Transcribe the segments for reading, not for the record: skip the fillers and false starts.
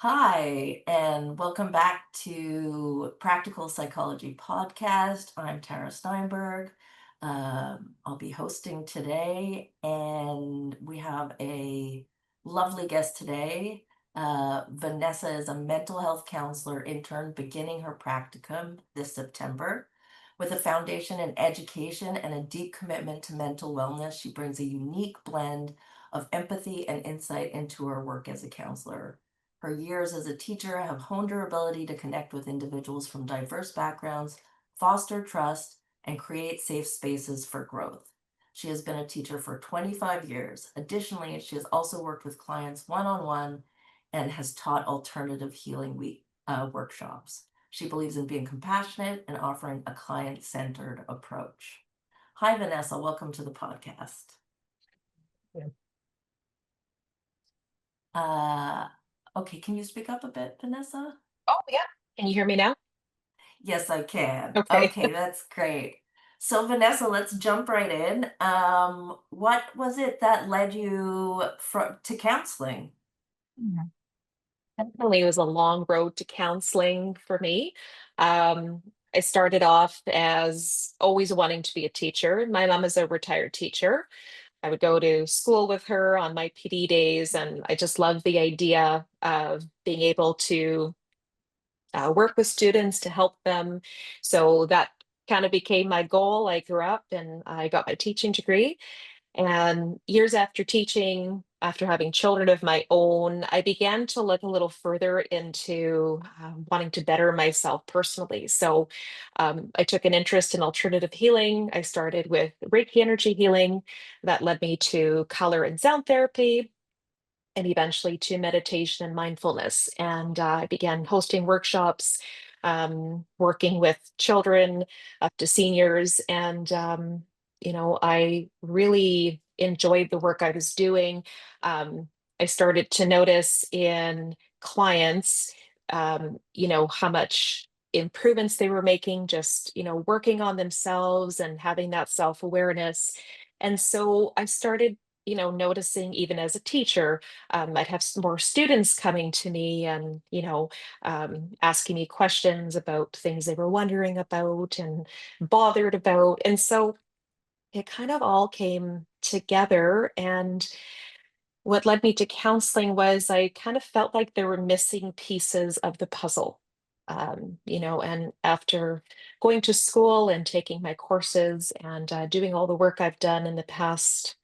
Hi, and welcome back to Practical Psychology Podcast. I'm Tara Steinberg. I'll be hosting today, and we have a lovely guest today. Vanessa is a mental health counselor intern beginning her practicum this September. With a foundation in education and a deep commitment to mental wellness, she brings a unique blend of empathy and insight into her work as a counselor. Her years as a teacher have honed her ability to connect with individuals from diverse backgrounds, foster trust, and create safe spaces for growth. She has been a teacher for 25 years. Additionally, she has also worked with clients one-on-one and has taught alternative healing workshops. She believes in being compassionate and offering a client-centered approach. Hi, Vanessa. Welcome to the podcast. Yeah. Uh, okay, can you speak up a bit, Vanessa? Oh, yeah. Can you hear me now? Yes, I can. Okay. Okay, that's great. So, Vanessa, let's jump right in. What was it that led you to counseling? Yeah. Definitely it was a long road to counseling for me. Um, I started off as always wanting to be a teacher. My mom is a retired teacher. I would go to school with her on my PD days, and I just loved the idea of being able to work with students to help them. So that kind of became my goal. I grew up and I got my teaching degree. And years after teaching, after having children of my own, I began to look a little further into wanting to better myself personally. So I took an interest in alternative healing. I started with Reiki energy healing that led me to color and sound therapy and eventually to meditation and mindfulness. And I began hosting workshops, working with children up to seniors. And, I really enjoyed the work I was doing. I started to notice in clients, how much improvements they were making, just, working on themselves and having that self awareness. And so I started noticing even as a teacher, I'd have some more students coming to me and, asking me questions about things they were wondering about and bothered about. And so it kind of all came together. And what led me to counseling was I kind of felt like there were missing pieces of the puzzle. And after going to school and taking my courses and doing all the work I've done in the past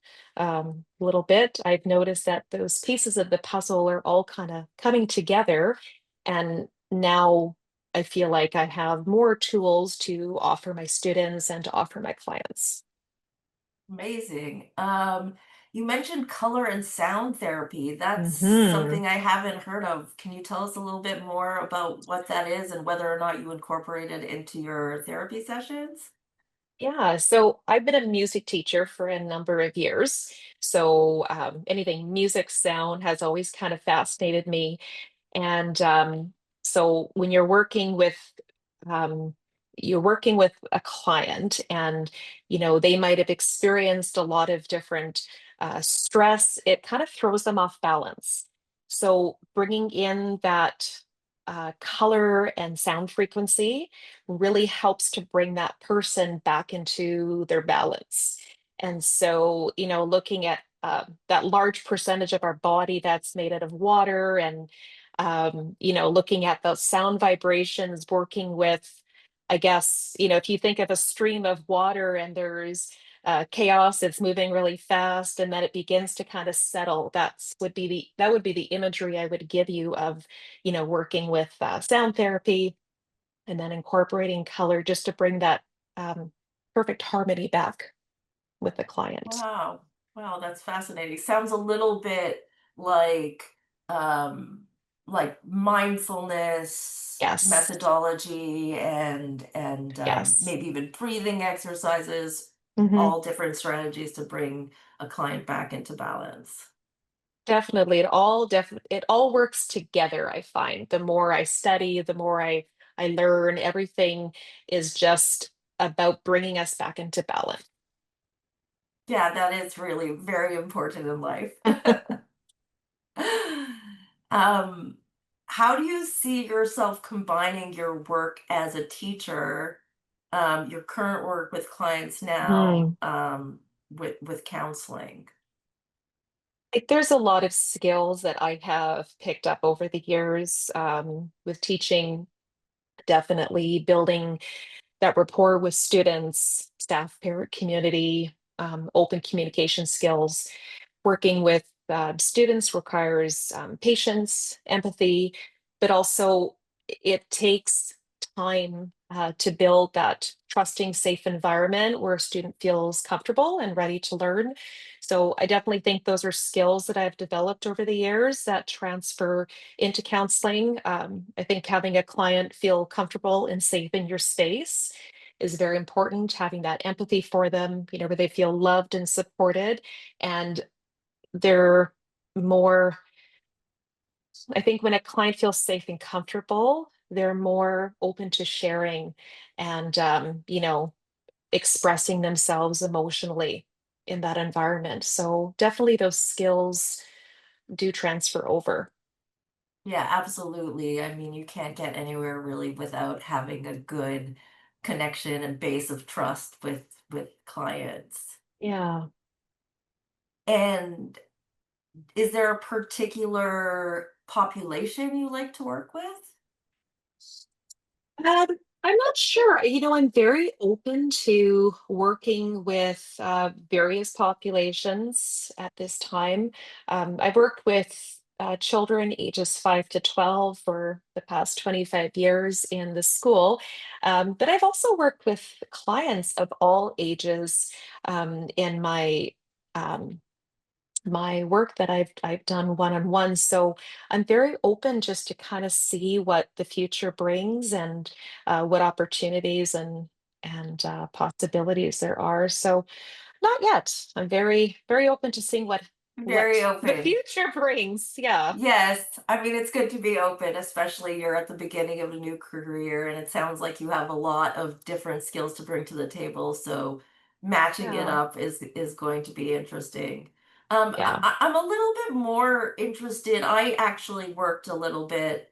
little bit, I've noticed that those pieces of the puzzle are all kind of coming together. And now I feel like I have more tools to offer my students and to offer my clients. Amazing. You mentioned color and sound therapy. That's Hmm. something I haven't heard of. Can you tell us a little bit more about what that is and whether or not you incorporate it into your therapy sessions? Yeah, so I've been a music teacher for a number of years. So anything music, sound has always kind of fascinated me. And so when um, you're working with a client, and they might have experienced a lot of different stress. It kind of throws them off balance. So bringing in that color and sound frequency really helps to bring that person back into their balance. And so, looking at that large percentage of our body that's made out of water, and looking at those sound vibrations, working with, I guess, if you think of a stream of water and there's chaos, it's moving really fast, and then it begins to kind of settle. That would be the imagery I would give you of, working with sound therapy and then incorporating color just to bring that um, perfect harmony back with the client. Wow. Wow, that's fascinating. Sounds a little bit like um mindfulness Yes, methodology and yes. maybe even breathing exercises, Hmm. all different strategies to bring a client back into balance. Definitely, it all works together. I find the more I study, the more I learn. Everything is just about bringing us back into balance. Yeah, that is really very important in life. Um, how do you see yourself combining your work as a teacher, your current work with clients now, Mm. with counseling? Like, there's a lot of skills that I have picked up over the years with teaching, definitely building that rapport with students, staff, parent, community, open communication skills. Working with students requires patience, empathy, but also it takes time to build that trusting, safe environment where a student feels comfortable and ready to learn. So I definitely think those are skills that I've developed over the years that transfer into counseling. I think having a client feel comfortable and safe in your space is very important. Having that empathy for them, where they feel loved and supported, and they're more, I think when a client feels safe and comfortable, they're more open to sharing and, expressing themselves emotionally in that environment. So definitely those skills do transfer over. Yeah, absolutely. I mean, you can't get anywhere really without having a good connection and base of trust with clients. Yeah. And is there a particular population you like to work with? Um, I'm not sure. I'm very open to working with various populations at this time. I've worked with children ages 5 to 12 for the past 25 years in the school. But I've also worked with clients of all ages in um, my work that I've done one-on-one. So I'm very open just to kind of see what the future brings and what opportunities and possibilities there are. So not yet. I'm very, very open to seeing what Very the open. future brings. Yeah. Yes, I mean, it's good to be open, especially you're at the beginning of a new career, and it sounds like you have a lot of different skills to bring to the table, so matching it Yeah. up is going to be interesting. Yeah. I'm a little bit more interested. I actually worked a little bit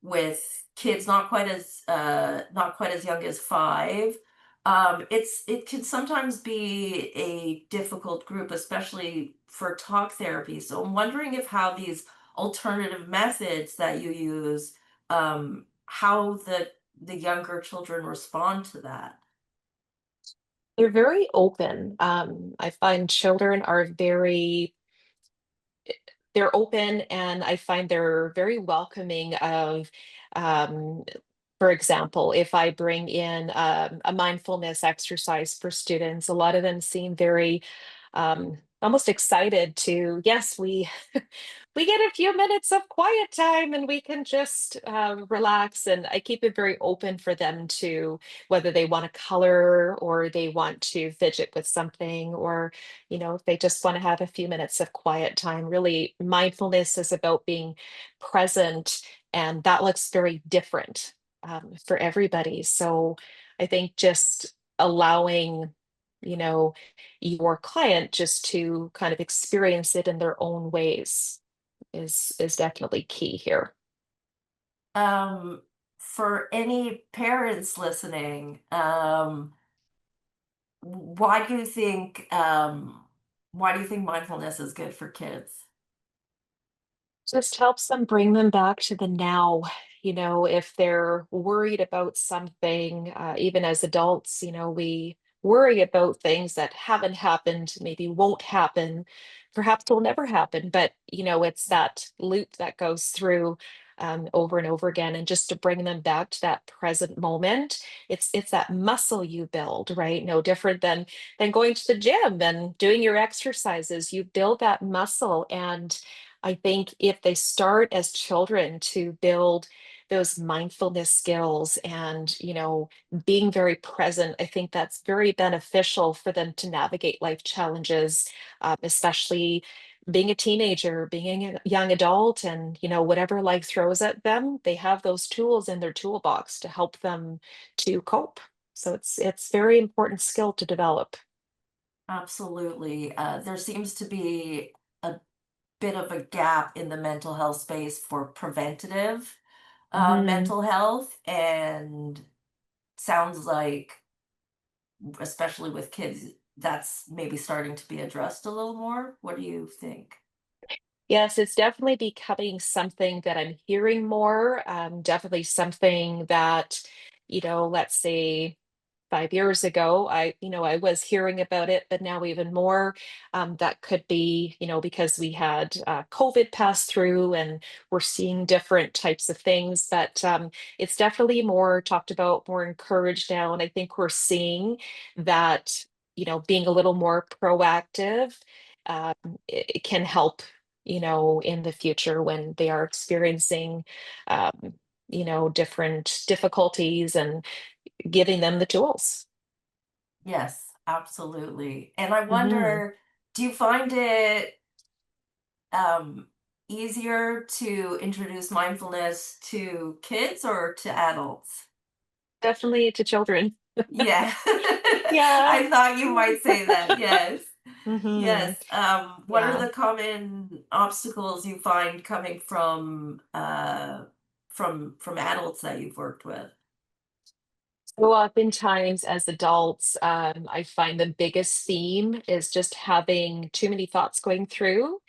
with kids not quite as young as 5. It can sometimes be a difficult group, especially for talk therapy. So I'm wondering if how these alternative methods that you use, how the younger children respond to that. They're very open. I find children are they're open, and I find they're very welcoming of, um, for example, if I bring in a mindfulness exercise for students, a lot of them seem very almost excited to, yes, we get a few minutes of quiet time and we can just relax. And I keep it very open for them to whether they want to color or they want to fidget with something, or if they just want to have a few minutes of quiet time. Really, mindfulness is about being present, and that looks very different for everybody. So I think just allowing, you know, your client just to kind of experience it in their own ways is definitely key here. Um, for any parents listening, why do you think why do you think mindfulness is good for kids? Just helps them bring them back to the now. If they're worried about something, even as adults, we worry about things that haven't happened, maybe won't happen, perhaps will never happen. But, it's that loop that goes through over and over again. And just to bring them back to that present moment, it's that muscle you build, right? No different than going to the gym and doing your exercises. You build that muscle, and I think if they start as children to build those mindfulness skills and, being very present, I think that's very beneficial for them to navigate life challenges, especially being a teenager, being a young adult, and, whatever life throws at them, they have those tools in their toolbox to help them to cope. So it's very important skill to develop. Absolutely. There seems to be a bit of a gap in the mental health space for preventative Mhm. mental health, and sounds like, especially with kids, that's maybe starting to be addressed a little more. What do you think? Yes, it's definitely becoming something that I'm hearing more. Definitely something that, let's say 5 years ago, I was hearing about it, but now even more. That could be, because we had COVID pass through and we're seeing different types of things, but it's definitely more talked about, more encouraged now. And I think we're seeing that, being a little more proactive, um, it can help, in the future when they are experiencing, different difficulties and giving them the tools. Yes, absolutely. And I Mhm. wonder, do you find it um, easier to introduce mindfulness to kids or to adults? Definitely to children. Yeah. Yeah. I thought you might say that. Yes. Mhm. Yes. What are Yeah. the common obstacles you find coming from adults that you've worked with? So oftentimes as adults, I find the biggest theme is just having too many thoughts going through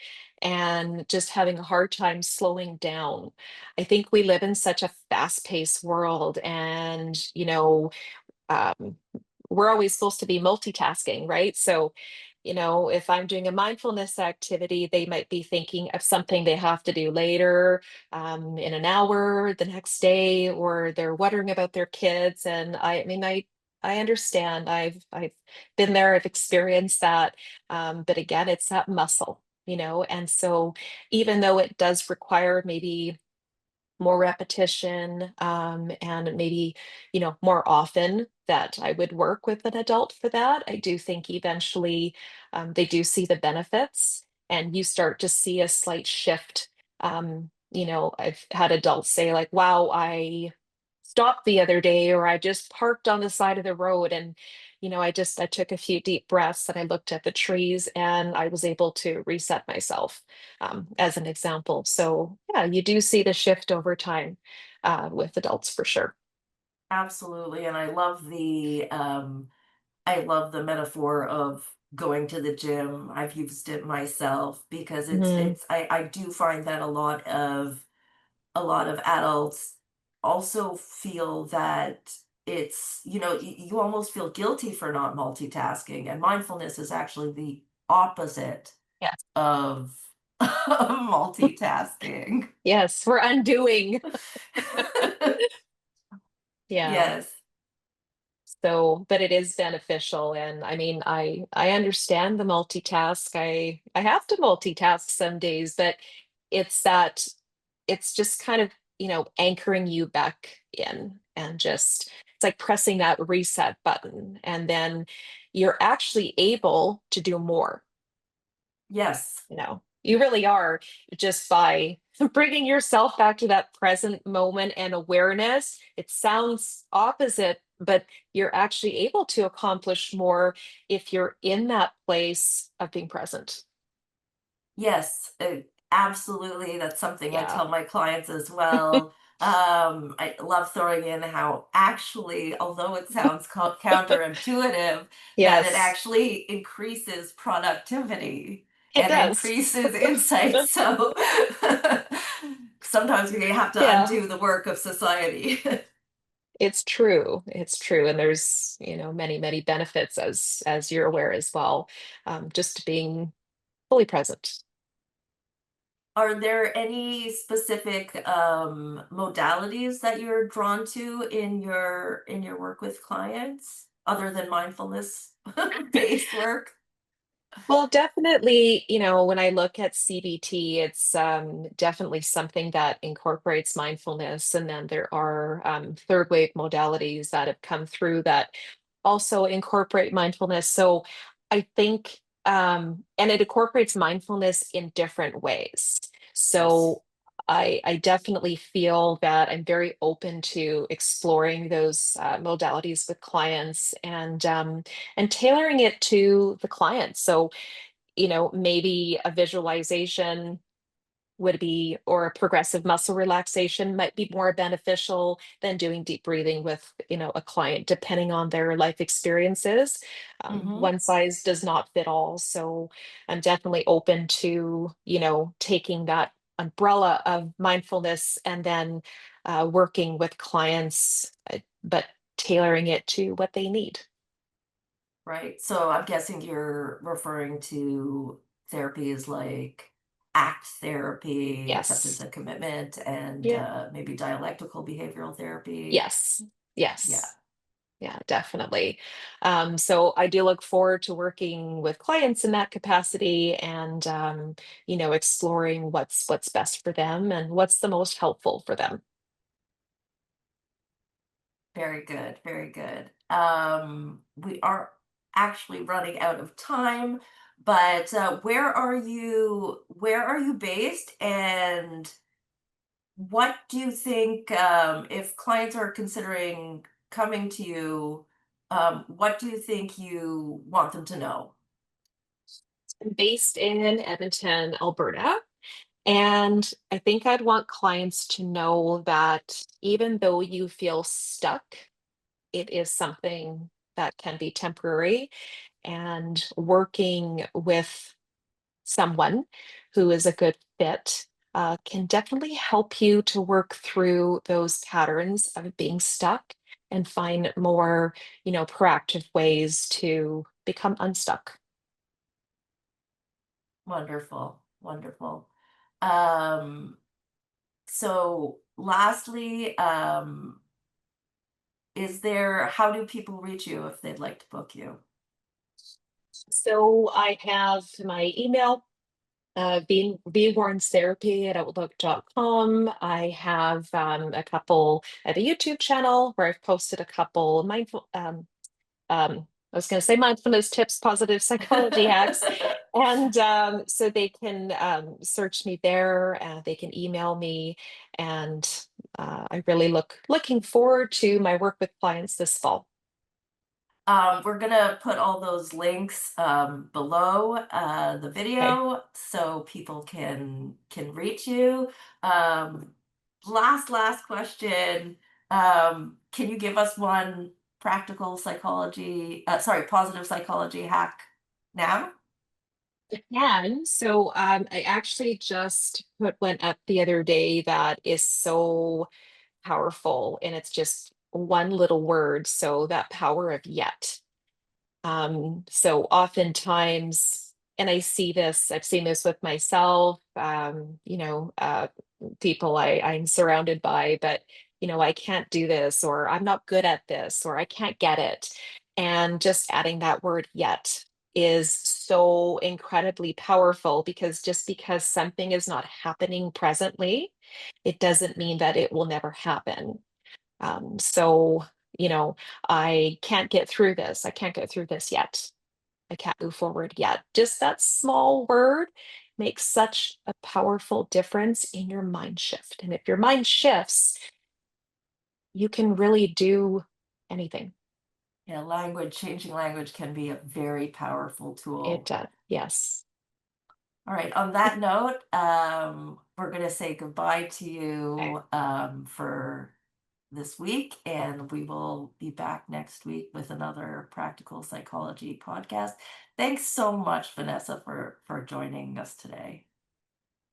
and just having a hard time slowing down. I think we live in such a fast-paced world and, um, we're always supposed to be multitasking, right? So, if I'm doing a mindfulness activity, they might be thinking of something they have to do later, in an hour, the next day, or they're wondering about their kids. And I mean, I understand. I've been there. I've experienced that. But again, it's that muscle, And so, even though it does require maybe more repetition, and maybe, more often that I would work with an adult for that. I do think eventually they do see the benefits and you start to see a slight shift. I've had adults say, like, wow, I stopped the other day, or I just parked on the side of the road and I took a few deep breaths and I looked at the trees and I was able to reset myself, as an example. So yeah, you do see the shift over time with adults for sure. Absolutely. And I love the metaphor of going to the gym. I've used it myself because Hmm. I do find that a lot of adults also feel that you almost feel guilty for not multitasking, and mindfulness is actually the opposite Yes. of multitasking. Yes, we're undoing. Yeah. Yes. So, but it is beneficial. And I mean, I understand the multitask. I have to multitask some days, but it's that it's just kind of, anchoring you back in and just it's like pressing that reset button. And then you're actually able to do more. Yes. You really are, just by bringing yourself back to that present moment and awareness. It sounds opposite, but you're actually able to accomplish more if you're in that place of being present. Yes, absolutely. That's something I Yeah. tell my clients as well. I love throwing in how actually, although it sounds counterintuitive, that it Yes, actually increases productivity it and does. increases insight. So sometimes we have to Yeah, undo the work of society. it's true. It's true. And there's, many, many benefits as you're aware as well. Just being fully present. Are there any specific modalities that you're drawn to in your work with clients other than mindfulness based work? Well, definitely, when I look at CBT, it's definitely something that incorporates mindfulness. And then there are third wave modalities that have come through that also incorporate mindfulness. So I think, and it incorporates mindfulness in different ways. Yes. So I definitely feel that I'm very open to exploring those modalities with clients and tailoring it to the client. So maybe a visualization would be, or a progressive muscle relaxation might be more beneficial than doing deep breathing with, a client, depending on their life experiences. Hmm. One size does not fit all. So I'm definitely open to, taking that umbrella of mindfulness and then working with clients, but tailoring it to what they need. Right. So I'm guessing you're referring to therapies like ACT therapy, acceptance Yes. and commitment, and Yeah. maybe dialectical behavioral therapy. Yes. Yeah. Yes. Yeah, definitely. So I do look forward to working with clients in that capacity and exploring what's best for them and what's the most helpful for them. Very good. Very good. We are actually running out of time, but where are you based, and what do you think, if clients are considering coming to you, what do you think you want them to know? I'm based in Edmonton, Alberta, and I think I'd want clients to know that even though you feel stuck, it is something that can be temporary, and working with someone who is a good fit can definitely help you to work through those patterns of being stuck and find more, proactive ways to become unstuck. Wonderful, wonderful. Um, so lastly, how do people reach you if they'd like to book you? So I have my email, being Warren's therapy at outlook.com. I have a YouTube channel where I've posted a couple I was going to say mindfulness tips, positive psychology hacks. And so they can search me there. They can email me, and I really looking forward to my work with clients this fall. We're gonna put all those links below the Okay. video so people can reach you. Um, last question. Can you give us one positive psychology hack now? And so I actually just put one up the other day that is so powerful, and it's just one little word. So that power of yet. So oftentimes, and I've seen this with myself, people I'm surrounded by, but I can't do this, or I'm not good at this, or I can't get it. And just adding that word yet is so incredibly powerful, because just because something is not happening presently, it doesn't mean that it will never happen. So, you know, I can't get through this. I can't get through this yet. I can't move forward yet. Just that small word makes such a powerful difference in your mind shift. And if your mind shifts, you can really do anything. Yeah, changing language can be a very powerful It tool. does. Yes. All right, on that note, we're going to say goodbye to Okay. you for this week, and we will be back next week with another practical psychology podcast. Thanks so much, Vanessa, for joining us today.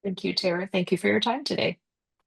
Thank you, Tara. Thank you for your time today.